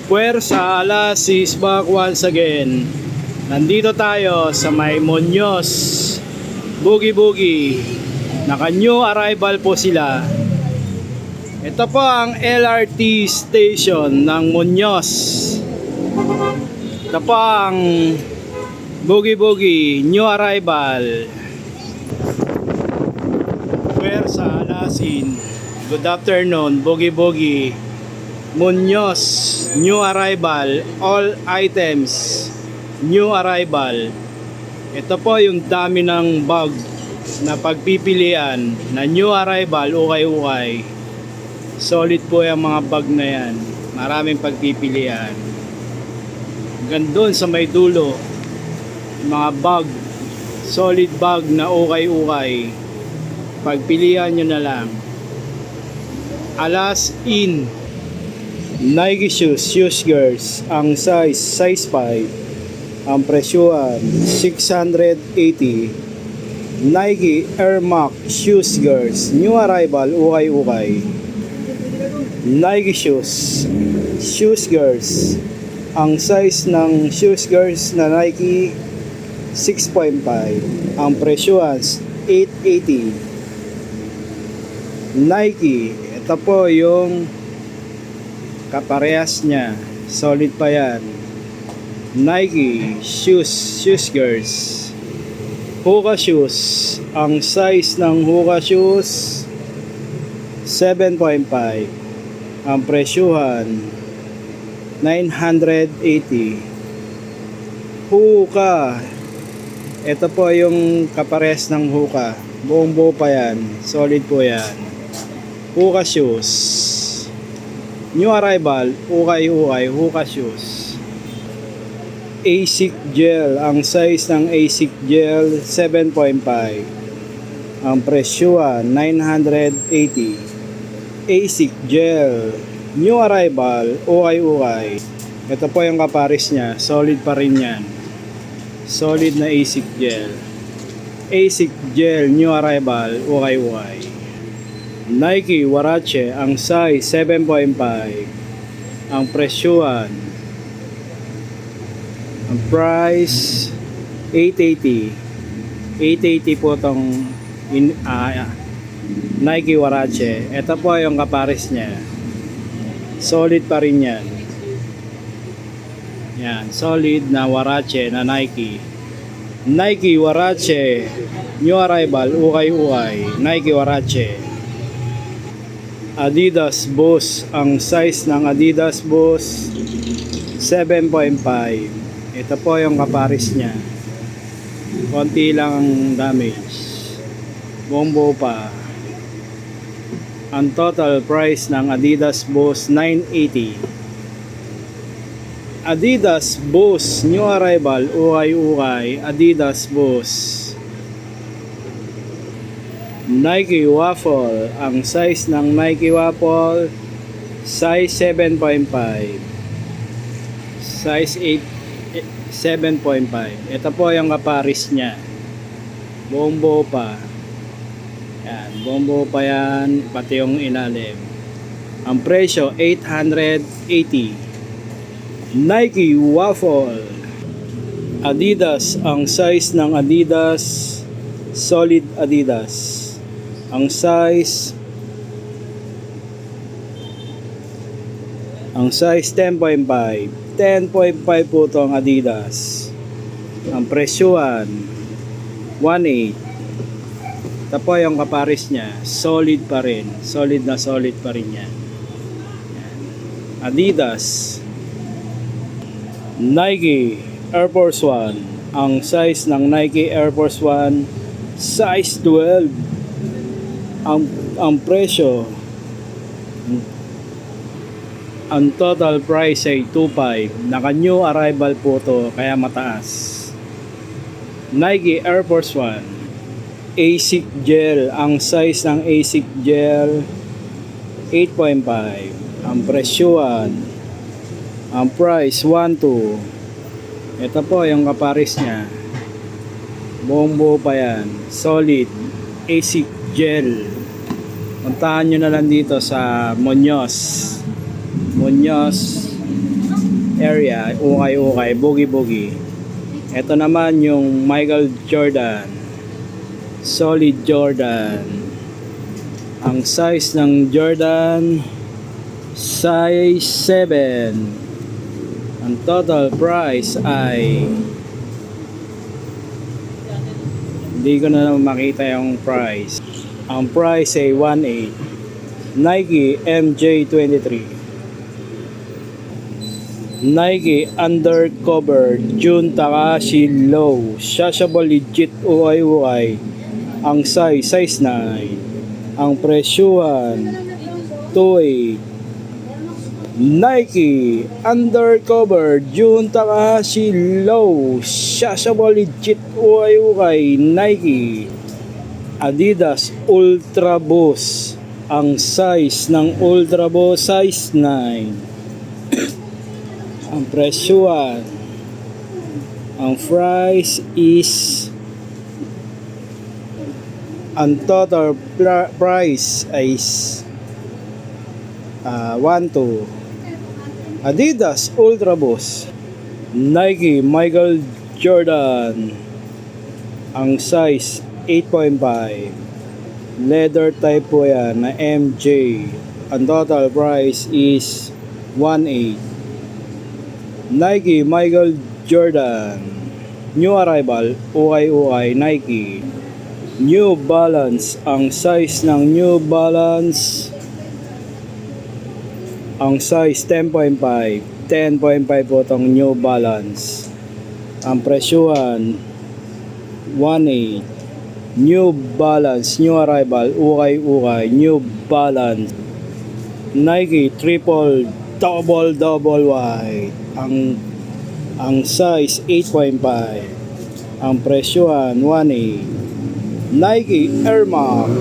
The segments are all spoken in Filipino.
Puwersa, alas is back once again. Nandito tayo sa may Muñoz Boogie Boogie. Naka new arrival po sila. Ito po ang LRT station ng Muñoz. Ito po ang Boogie Boogie new arrival. Puwersa, alasin. Good afternoon, Boogie Boogie Muñoz, new arrival, all items, new arrival. Ito po yung dami ng bag na pagpipilian na new arrival, ukay-ukay. Solid po yung mga bag na yan. Maraming pagpipilian. Hanggang doon sa may dulo, mga bag, solid bag na ukay-ukay. Pagpilian nyo na lang. Alas in Nike shoes girls, ang size 5, ang presyuhan 680. Nike Air Max shoes girls, new arrival, ukay-ukay. Nike shoes girls, ang size ng shoes girls na Nike 6.5, ang presyuhan 880. Nike, ito po yung kaparehas niya, solid pa yan. Nike shoes girls, Hoka shoes, ang size ng Hoka shoes 7.5, ang presyuhan 980. Hoka, ito po yung kaparehas ng Hoka, buong buo pa yan, solid po yan. Hoka shoes, new arrival, ukay-ukay, Hoka shoes. ASIC gel, ang size ng ASIC gel 7.5, ang presyuhan 980. ASIC gel, new arrival, ukay-ukay. Ito po yung kaparis niya, solid pa rin yan. Solid na ASIC gel. ASIC gel, new arrival, ukay-ukay. Nike Huarache, ang size 7.5, ang presyuhan, ang price 880 po tong Nike Huarache. Ito po yung kapares niya, solid pa rin yan. Yan, solid na Huarache na Nike. Nike Huarache, new arrival, ukay-ukay. Nike Huarache. Adidas Boost, ang size ng Adidas Boost 7.5. Ito po yung kaparis niya, konti lang ang damage, buong buo pa. Ang total price ng Adidas Boost 980. Adidas Boost new arrival, ukay-ukay. Adidas Boost. Nike Waffle, ang size ng Nike Waffle size 7.5, size 7.5. Ito po yung kaparis niya, buong buo pa yan, buong buo pa yan, pati yung ilalim. Ang presyo 880. Nike Waffle. Adidas, ang size ng Adidas, solid Adidas, ang size 10.5 po itong Adidas. Ang presyuhan 1.8. Ito po yung kaparis niya, solid pa rin, solid na solid pa rin yan. Adidas. Nike Air Force 1, ang size ng Nike Air Force 1 size 12. Ang presyo, ang total price ay 2.5. Naka new arrival po to, kaya mataas. Nike Air Force 1 ASIC gel, ang size ng ASIC gel 8.5. Ang presyuhan, ang price 1.2. Ito po yung kaparis niya, Buong buo pa yan. Solid. ASIC gel. Puntahan nyo na lang dito sa Muñoz. Muñoz area. Ukay-ukay. Boogie-boogie. Ito naman yung Michael Jordan. Solid Jordan. Ang size ng Jordan, size 7. Ang total price ay, hindi ko na makita yung price. Ang price ay 1.8. Nike MJ23. Nike Undercover Jun Takahashi Low. Shashable legit ukay-ukay. Ang size 9. Ang presyuhan 2.8. Nike Undercover Jun Takahashi Low. Shashable legit ukay-ukay. Nike Adidas Ultra Boost. Ang size ng Ultra Boost size 9. Ang presyuhan, ang price is, ang total price is 1.2. Adidas Ultra Boost. Nike Michael Jordan. Ang size 8.5. Leather type po yan na MJ. Ang total price is 1.8. Nike Michael Jordan. New arrival, ukay-ukay, Nike. New Balance. Ang size ng New Balance, ang size 10.5. 10.5 po itong New Balance. Ang presyuhan 1.8. New Balance, new arrival, ukay-ukay, New Balance. Nike Triple Double White. Ang size 8.5. Ang presyuhan 1.8. Nike Air Max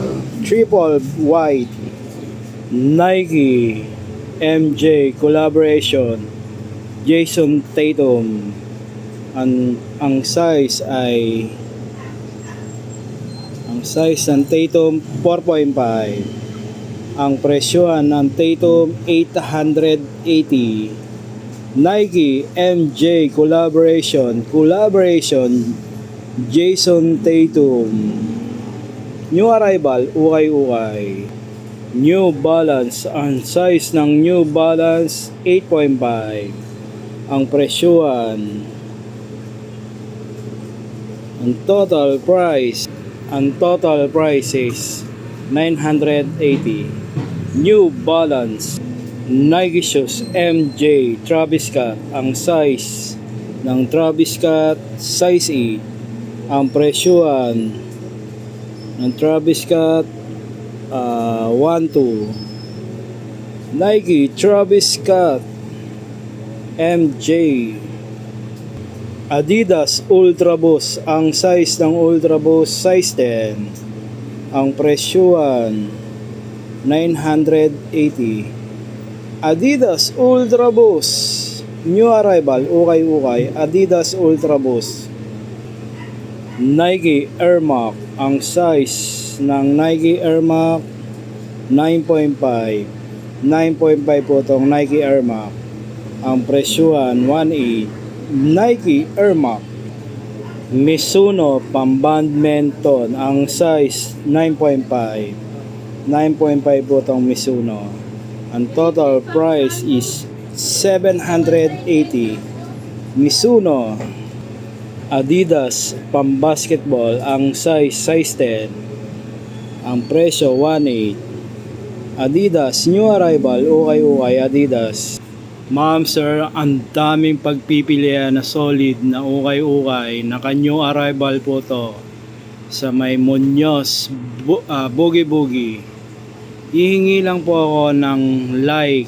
Triple White. Nike MJ collaboration Jason Tatum. Ang size ay, ang size ng Tatum 4.5. Ang presyuhan ng Tatum 880. Nike MJ collaboration Jason Tatum. New arrival, ukay-ukay. New Balance. Ang size ng New Balance 8.5. Ang presyuhan, ang total price is 980. New Balance Nike shoes MJ Travis Scott. Ang size ng Travis Scott size 8. Ang presyuhan ng Travis Scott 1.2. Nike Travis Scott MJ. Adidas Ultra Boost. Ang size ng Ultra Boost size 10. Ang presyuhan 980. Adidas Ultra Boost. New arrival, ukay-ukay, Adidas Ultra Boost. Nike Air Max. Ang size ng Nike Air Max 9.5. 9.5 po itong Nike Air Max. Ang presyuhan 1.8. Nike Air Max Mizuno Pambadminton. Ang size 9.5. 9.5 po itong Mizuno. Ang total price is 780. Mizuno Adidas Pambasketball. Ang size 10. Ang presyo 1.8. Adidas new arrival, ukay-ukay Adidas. Ma'am sir, ang daming pagpipilian na solid na ukay-ukay. Naka-new arrival po to sa may Muñoz Boogie-Boogie. Hihingi lang po ako ng like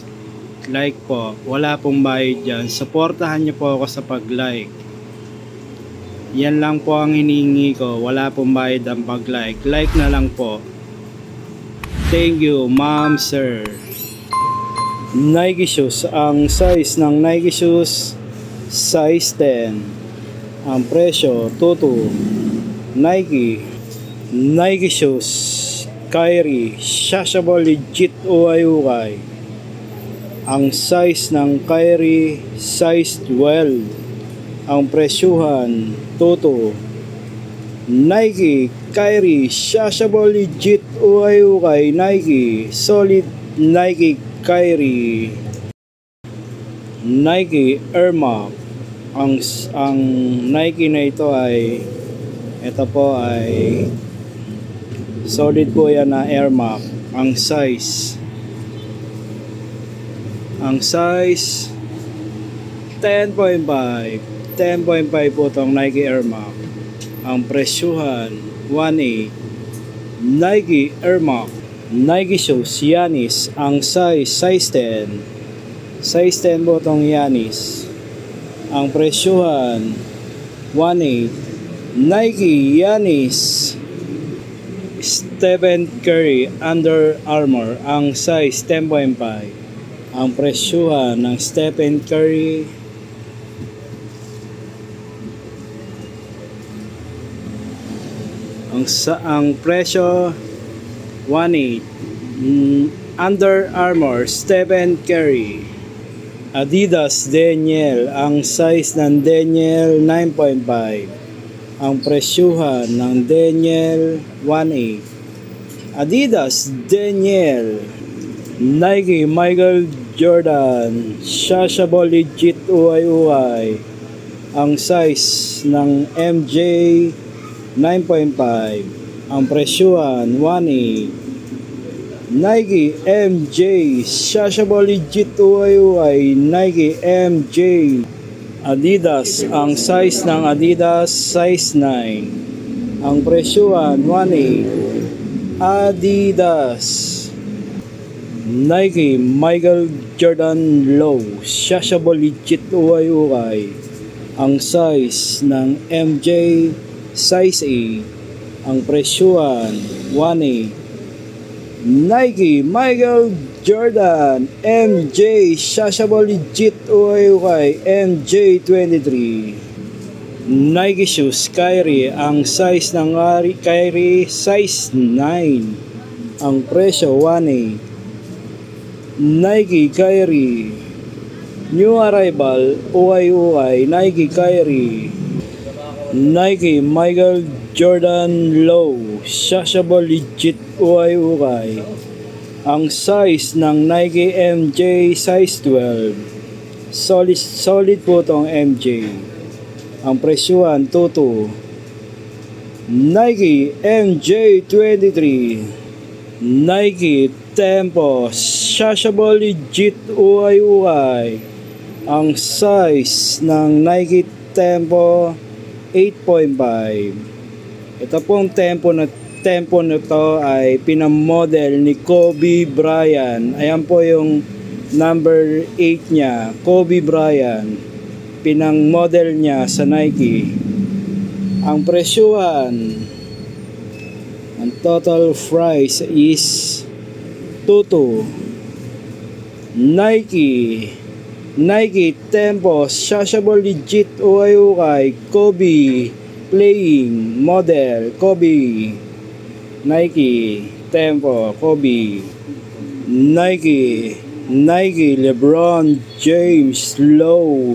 po. Wala pong bayad dyan. Supportahan niyo po ako sa pag-like. Yan lang po ang hinihingi ko. Wala pong bayad ang pag-like. Like na lang po. Thank you, ma'am, sir. Nike shoes. Ang size ng Nike shoes, size 10. Ang presyo, 22. Nike. Nike shoes. Kyrie. Shashable legit ukay-ukay. Ang size ng Kyrie, size 12. Ang presyuhan, Toto. Nike, Kyrie, Shashable legit ukay-ukay. Nike, solid Nike, Kyrie. Nike Air Max. Ang Nike na ito ay solid po yan na Air Max. Ang size 10.5 po itong Nike Air Max. Ang presyuhan 1.8. Nike Air Max. Nike shoes Yanis. Ang size 10 po itong Yanis. Ang presyuhan 1.8. Nike Yanis Stephen Curry Under Armour. Ang size 10.5. Ang presyuhan ng Stephen Curry ang presyo 1.8. Under Armour Stephen Curry. Adidas Daniel. Ang size ng Daniel 9.5. Ang presyuhan ng Daniel 1.8. Adidas Daniel. Nike Michael Jordan Shashable legit ukay-ukay. Ang size ng MJ 9.5. Ang presyuhan 1.8. Nike MJ Shashable legit ukay-ukay. Nike MJ. Adidas. Ang size ng Adidas size 9. Ang presyuhan 1.8. Adidas. Nike Michael Jordan Low Shashable legit ukay-ukay. Ang size ng MJ size 8. Ang presyuhan 1.8. Nike Michael Jordan MJ Shashable legit ukay-ukay. MJ 23. Nike shoes Kyrie. Ang size ng Kyrie size 9. Ang presyo 1.8. Nike Kyrie New Arrival ukay-ukay. Nike Kyrie. Nike Michael Jordan Low Shashable legit ukay-ukay. Ang size ng Nike MJ size 12. Solid po itong MJ. Ang presyuhan Toto. Nike MJ 23. Nike Tempo Shashable legit ukay-ukay. Ang size ng Nike Tempo 8.5. Ito pong tempo na to ay pinamodel ni Kobe Bryant. Ayan po yung number 8 niya, Kobe Bryant. Pinang model niya sa Nike. Ang presyuhan, ang total price is Toto. Nike Tempo Shashable legit ukay-ukay. Kobe playing model Kobe. Nike Tempo Kobe. Nike LeBron James Low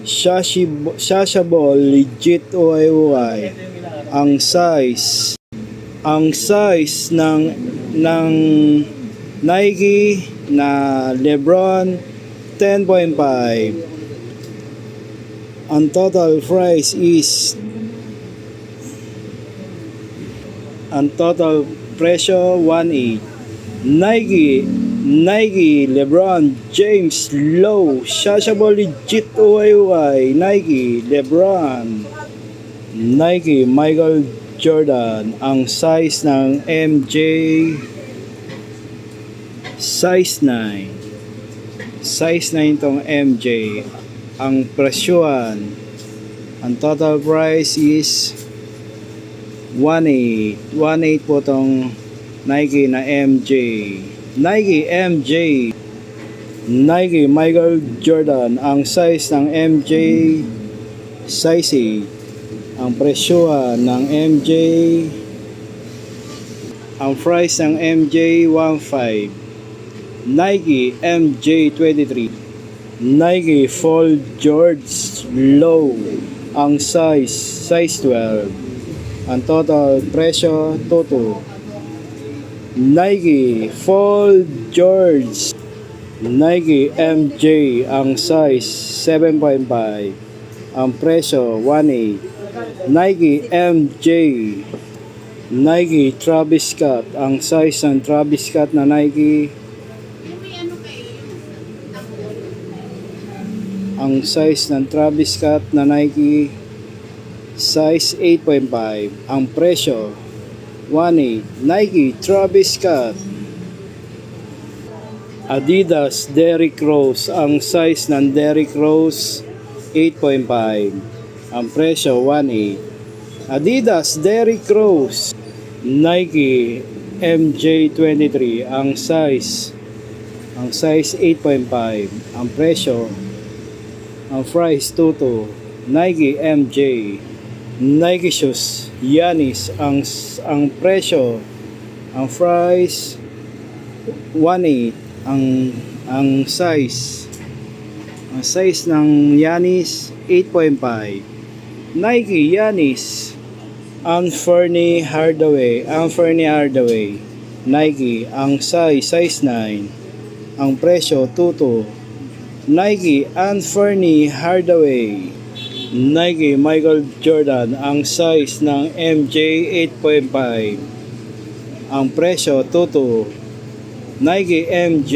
Shashable legit ukay-ukay. Ang size ng Nike na LeBron 10.5. Ang total price is presyo 1.8. Nike LeBron James Low Shashable legit ukay-ukay. Nike LeBron. Nike Michael Jordan. Ang size ng MJ size 9. Size 9 itong MJ. Ang presyuhan, ang total price is 1.8. 1.8 po itong Nike na MJ. Nike MJ. Nike Michael Jordan. Ang size ng MJ size 8. Ang presyo ng MJ, ang price ng MJ 15. Nike MJ23. Nike Fall George Low. Ang size 12. Ang total presyo 22. Nike Fall George. Nike MJ ang size 7.5. Ang presyo 18. Nike MJ. Nike Travis Scott. Ang size ng Travis Scott na Nike. Ang size ng Travis Scott na Nike. Size 8.5. Ang presyo 18. Nike Travis Scott. Adidas Derrick Rose. Ang size ng Derrick Rose 8.5. Ang presyo 18. Adidas Derrick Rose. Nike MJ23. Ang size 8.5. Ang presyo, ang price 22. Nike MJ. Nike shoes Yanis. Ang presyo, ang price 18. Ang size ng Yanis 8.5. Nike Yanis. Anthony Hardaway. Nike. Ang size 9. Ang presyo 22. Nike Anthony Hardaway. Nike Michael Jordan. Ang size ng MJ 8.5. Ang presyo 22. Nike MJ.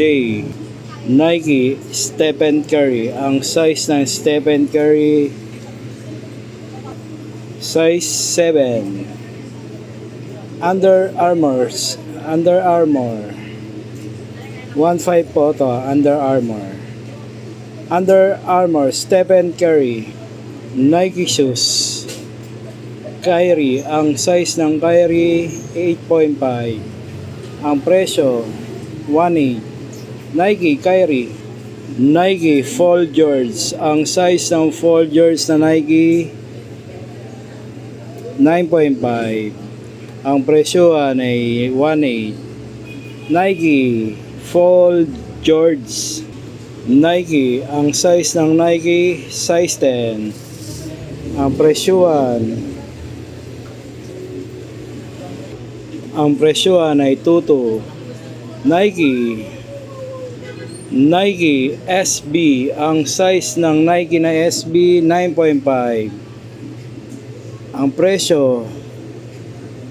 Nike Stephen Curry. Ang size ng Stephen Curry size 7. Under Armour 1.5 po to. Under Armour Stephen Curry. Nike shoes Kyrie. Ang size ng Kyrie 8.5. Ang presyo 18. Nike Kyrie. Nike Fall George. Ang size ng Fall George na Nike 9.5. Ang presyo ay 18. Nike Fall George. Nike. Ang size ng Nike size 10. Ang presyohan ay 22. Nike SB. Ang size ng Nike na SB 9.5. Ang presyo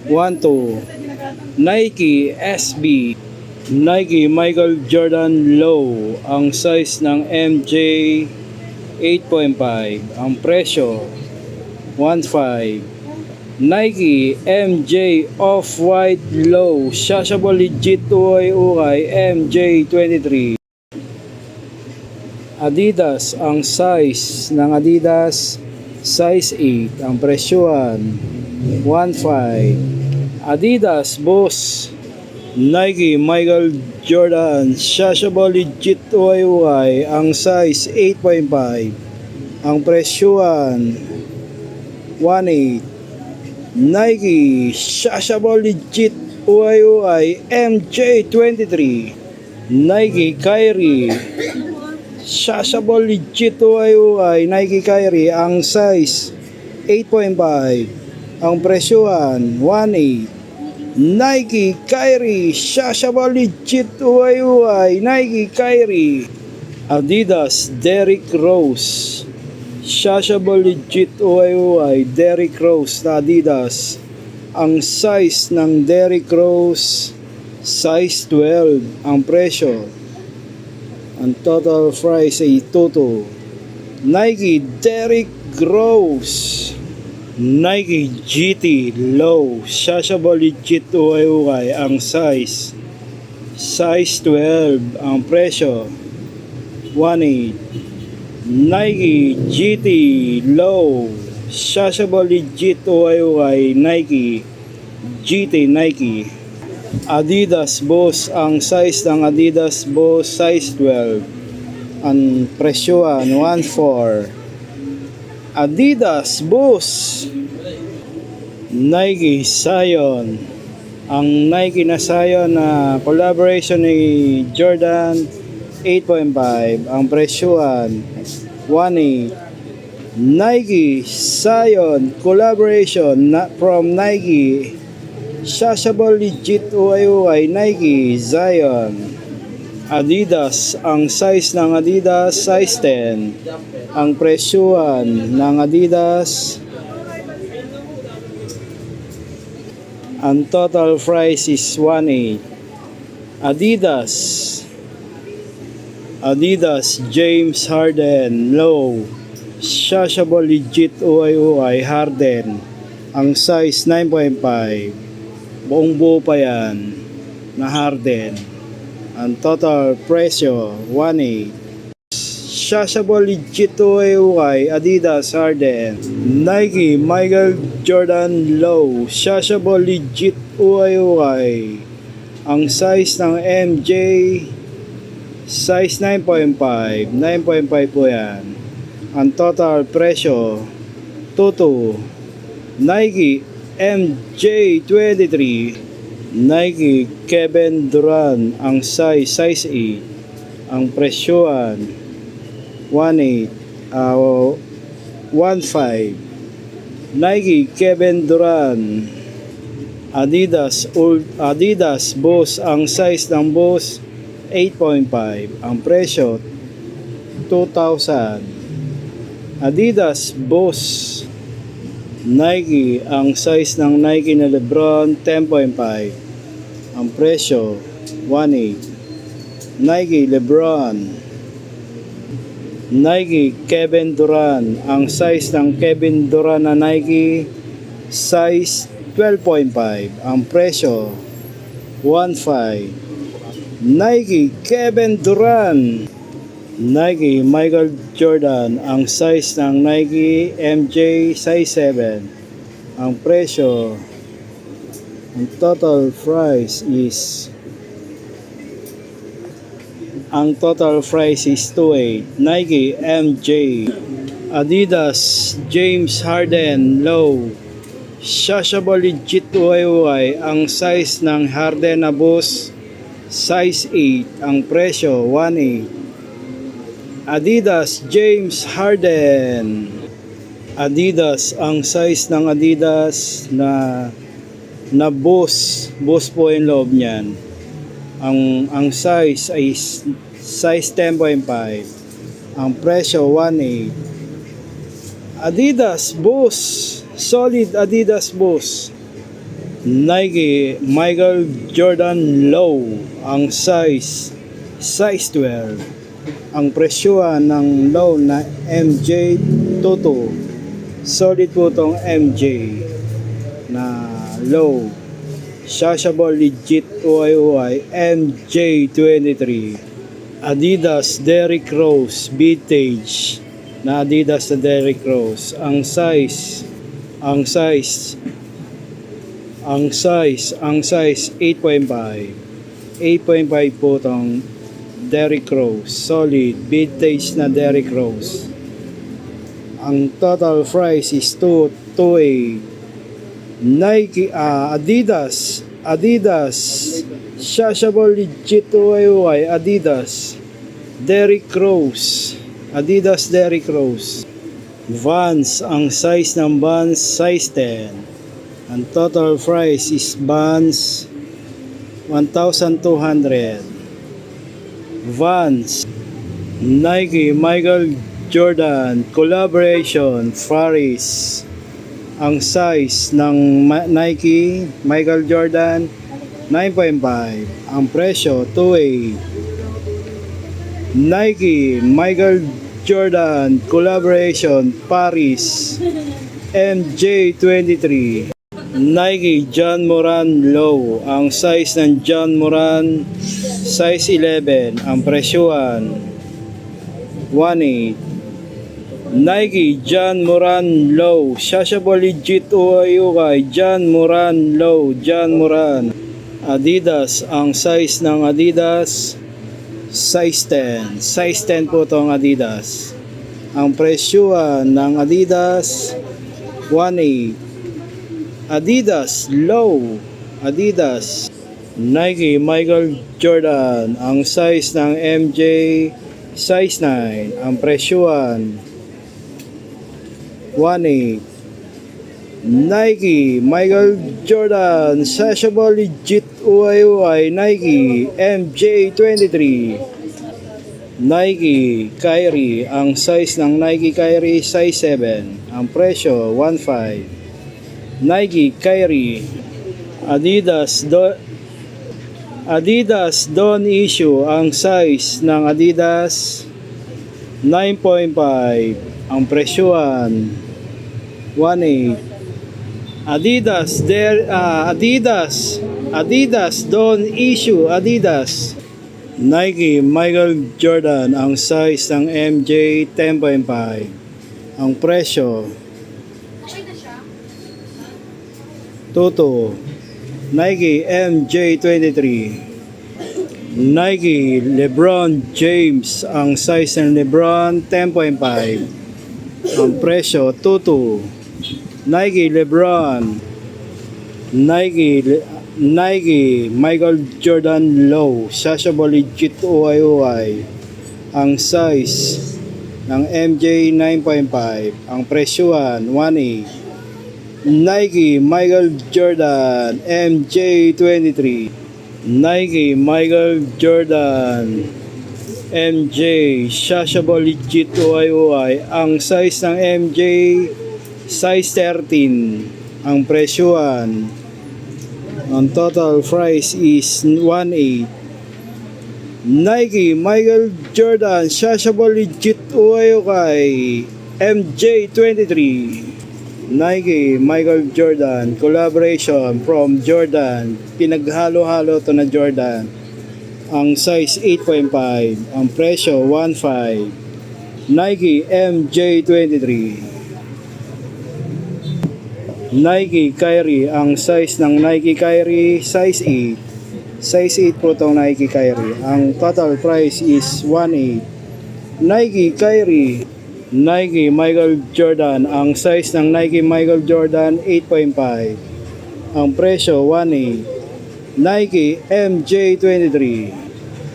12. Nike SB. Nike Michael Jordan Low. Ang size ng MJ 8.5. Ang presyo 15. Nike MJ Off-White Low. Shashable Legit Ukay MJ23. Adidas. Ang size ng Adidas size 8. Ang presyohan 1.5. Adidas Boss. Nike Michael Jordan Shashable Legit UY. Ang size 8.5. Ang presyohan 1.8. Nike Shashable Legit UY MJ23. Nike Kyrie Shashable Legit UY Nike Kyrie. Ang size 8.5. Ang presyohan 1.8. Nike Kyrie Shashable Legit UY Nike Kyrie. Adidas Derrick Rose Shashable Legit UY Derrick Rose na Adidas. Ang size ng Derrick Rose size 12. Ang presyo, ang total price ay 22. Nike Derrick Rose. Nike GT Low Shashable Legit UY. Ang size 12. Ang presyo 1.8. Nike GT Low Shashable Legit UY Nike GT Nike. Adidas Boss. Ang size ng Adidas Boss size 12. Ang presyohan 1.4. Adidas Boost, Nike Zion. Ang Nike na Zion na collaboration ni Jordan 8.5, ang presyuan 1.8. Nike Zion collaboration from Nike, Shashable Legit UIUI Nike Zion. Adidas, ang size ng Adidas size 10. Ang presyuan ng Adidas, ang total price is 1.8. Adidas James Harden Low, Shashable Legit UIUI Harden. Ang size 9.5. Buong buo pa yan na Harden. Ang total presyo 1.8. Shashable Legit UIUI Adidas Harden. Nike Michael Jordan Low, Shashable Legit UIUI. Ang size ng MJ size 9.5. 9.5 po yan. Ang total presyo 2.2. Nike MJ23 Nike Kevin Durant, ang size 8. Ang presyuan 1.8, 1.5. Nike Kevin Durant. Adidas Boost, ang size ng Boost 8.5. Ang presyo 2,000. Adidas Boost. Nike, ang size ng Nike na Lebron 10.5. Ang presyo 1.8. Nike Lebron. Nike Kevin Durant, ang size ng Kevin Durant na Nike size 12.5. Ang presyo 1.5. Nike Kevin Durant. Nike Michael Jordan, ang size ng Nike MJ size 7. Ang presyo, ang total price is 2.8. Nike MJ. Adidas James Harden Low, Shashable Legit UIUI. Ang size ng Harden na Boost size 8. Ang presyo 1.8. Adidas James Harden. Adidas, ang size ng Adidas na Boost po yung loob niyan. Ang size ay size 10.5. Ang presyo 1.8. Adidas Boost, solid Adidas Boost. Nike Michael Jordan Low, ang size 12. Ang presyuan ng low na MJ Toto. Solid po tong MJ na low. Shashable Legit UIUI MJ23. Adidas Derrick Rose Vintage na Adidas na Derrick Rose. Ang size 8.5. 8.5 po tong Derrick Rose, solid vintage na Derrick Rose. Ang total price is 2.8. Nike Adidas Shashable Legit UIUI Adidas Derrick Rose. Adidas Derrick Rose. Vans, ang size ng Vans size 10. Ang total price is Vans 1,200. Vans Nike Michael Jordan collaboration Paris. Ang size ng Nike Michael Jordan 9.5. Ang presyo 2.8. Nike Michael Jordan collaboration Paris MJ23. Nike John Moran Low, ang size ng John Moran size 11. Ang presyuan 1.8. Nike John Moran Low, Shashable Legit UIUI John Moran Low, John Moran. Adidas, ang size ng Adidas size 10. Size 10 po itong Adidas. Ang presyuhan ng Adidas 1.8. Adidas low. Adidas. Nike Michael Jordan. Ang size ng MJ size 9. Ang presyuhan 1.8. Nike Michael Jordan Sashable Legit UIUI Nike MJ23. Nike Kyrie. Ang size ng Nike Kyrie size 7. Ang presyo 1.5. Nike Kyrie. Adidas Don't Issue. Ang size ng Adidas 9.5. Ang presyuhan 1.8. Adidas Don't Issue. Adidas. Nike Michael Jordan. Ang size ng MJ 10.5. Ang presyo 2.2. Nike MJ23. Nike LeBron James. Ang size ng LeBron 10.5. Ang presyo 2.2. Nike LeBron. Nike Michael Jordan Low Sashable Legit UIUI. Ang size ng MJ 9.5. Ang presyuhan 1.8. Nike Michael Jordan MJ23. Nike Michael Jordan MJ Sashable Legit UIUI. Ang size ng MJ size 13. Ang presyuhan, ang total price is 1.8. Nike Michael Jordan Sashable Legit UIUI MJ23. Nike Michael Jordan collaboration from Jordan. Pinaghalo-halo to na Jordan. Ang size 8.5. Ang presyo 1.5. Nike MJ23. Nike Kyrie. Ang size ng Nike Kyrie size 8. Size 8 po itong Nike Kyrie. Ang total price is 1.8. Nike Kyrie. Nike Michael Jordan. Ang size ng Nike Michael Jordan 8.5. Ang presyo 1.8. Nike MJ23.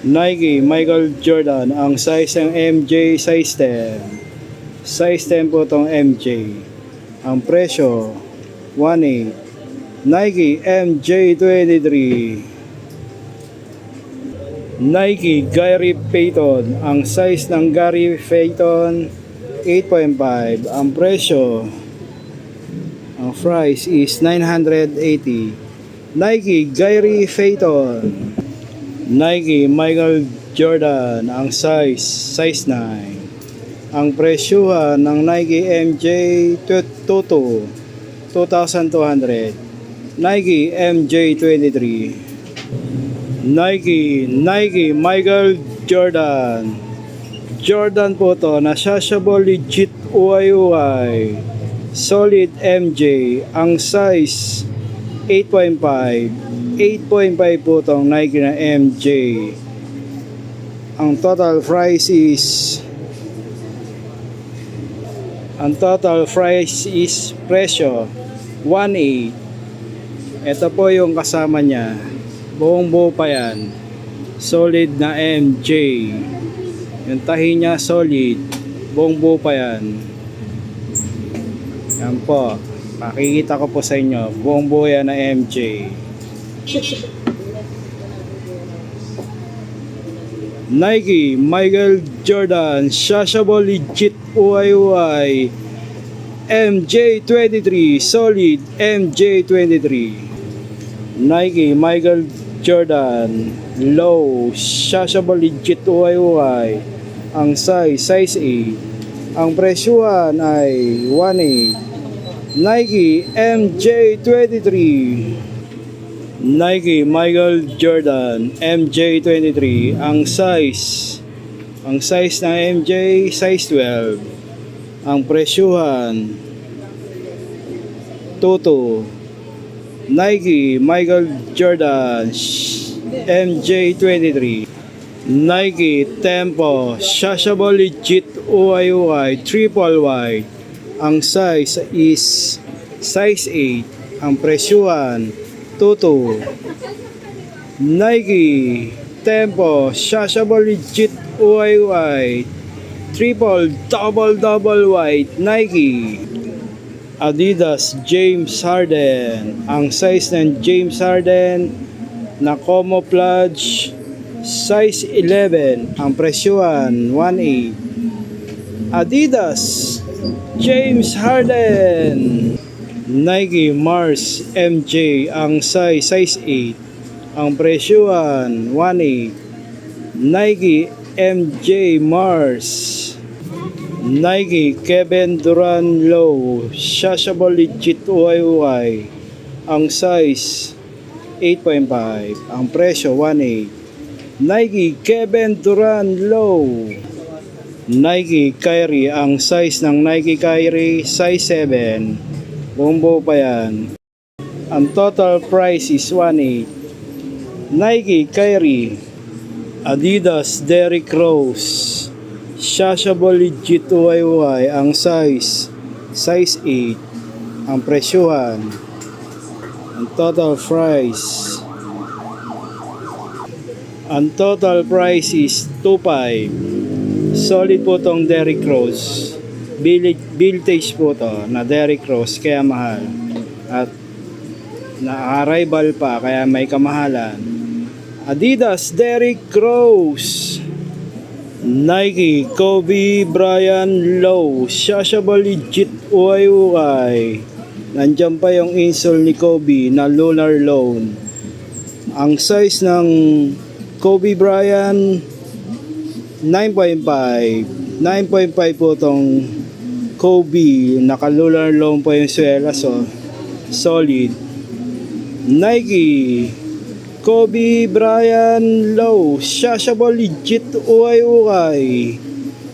Nike Michael Jordan. Ang size ng MJ size 10. Size 10 po itong MJ. Ang presyo 1.8. Nike MJ23. Nike Gary Payton. Ang size ng Gary Payton 8.5. Ang presyo, ang price is 980. Nike Gary Payton. Nike Michael Jordan. Ang size 9. Ang presyuhan ng Nike MJ 2,200. Nike MJ23. Nike Michael Jordan. Jordan po to na Sashable Legit UIUI Solid MJ. Ang size 8.5. 8.5 po tong Nike na MJ. Ang total price presyo 1.8. Ito po yung kasama niya. Buong buo pa yan. Solid na MJ. Yung tahi niya solid. Buong buo pa yan. Yan po. Makikita ko po sa inyo. Buong buo yan na MJ. Nike Michael Jordan Sashable Legit UIUI MJ23 Solid MJ23. Nike Michael Jordan Low Sashable Legit UIUI. Ang size 8. Ang presyuhan ay 1.8. Nike MJ23. Nike Michael Jordan MJ23. Ang size ng MJ size 12. Ang presyuhan 2.2. Nike Michael Jordan MJ23. Nike Tempo Shashable Legit UIUI Triple White. Ang size is size 8. Ang presyuhan 22. Nike Tempo Shashable Legit UIUI Triple Double White Nike. Adidas James Harden. Ang size ng James Harden na camouflage size 11. Ang presyuhan 1.8. Adidas James Harden. Nike Mars MJ. Ang size 8. Ang presyuhan 1.8. Nike MJ Mars. Nike Kevin Durant Low Shashable Legit UIUI. Ang size 8.5. Ang presyo 1.8. Nike Kevin Durant Low. Nike Kyrie. Ang size ng Nike Kyrie size 7. Bumbo pa yan. Ang total price is 1.8. Nike Kyrie. Adidas Derrick Rose Shashable Legit UIUI. Ang size 8. Ang presyuhan, ang total price is 2.5. Solid po tong Derrick Rose. Vintage po to na Derrick Rose, kaya mahal. At na-arrival pa, kaya may kamahalan. Adidas Derrick Rose. Nike Kobe Bryant Low Shashable Legit UIUI. Nandiyan pa yung insole ni Kobe na Lunar Loan. Ang size ng Kobe Bryant 9.5. 9.5 po tong Kobe. Naka-Lunar Loan po yung swela, so solid. Nike Kobe Bryant Low Shashable Legit UIUI.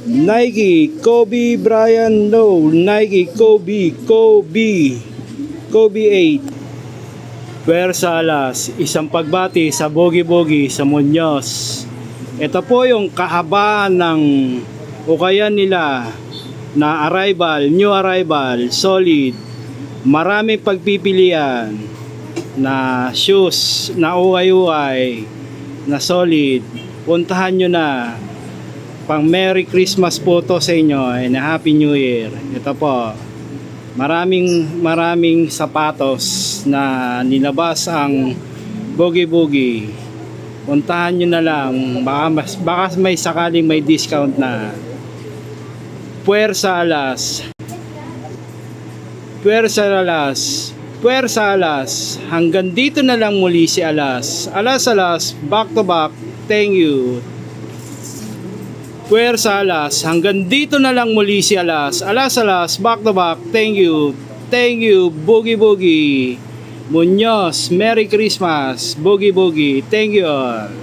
Nike Kobe Bryant Low. Nike Kobe 8. Pwersa Alas, isang pagbati sa Bogi-Bogi sa Muñoz. Ito po yung kahabaan ng ukayan nila na arrival, new arrival, solid. Maraming pagpipilian na shoes na UIUI na solid. Puntahan nyo na. Pang Merry Christmas po to sa inyo and Happy New Year. Ito po, maraming sapatos na nilabas ang Bogi-Bogi. Puntahan nyo na lang, baka may sakaling may discount na. Pwersa Alas. Hanggang dito na lang muli si Alas. Alas, back to back. Thank you. Pwersa Alas. Hanggang dito na lang muli si Alas. Alas, back to back. Thank you. Bogi-Bogi. Muñoz, Merry Christmas. Bogi-Bogi. Thank you all.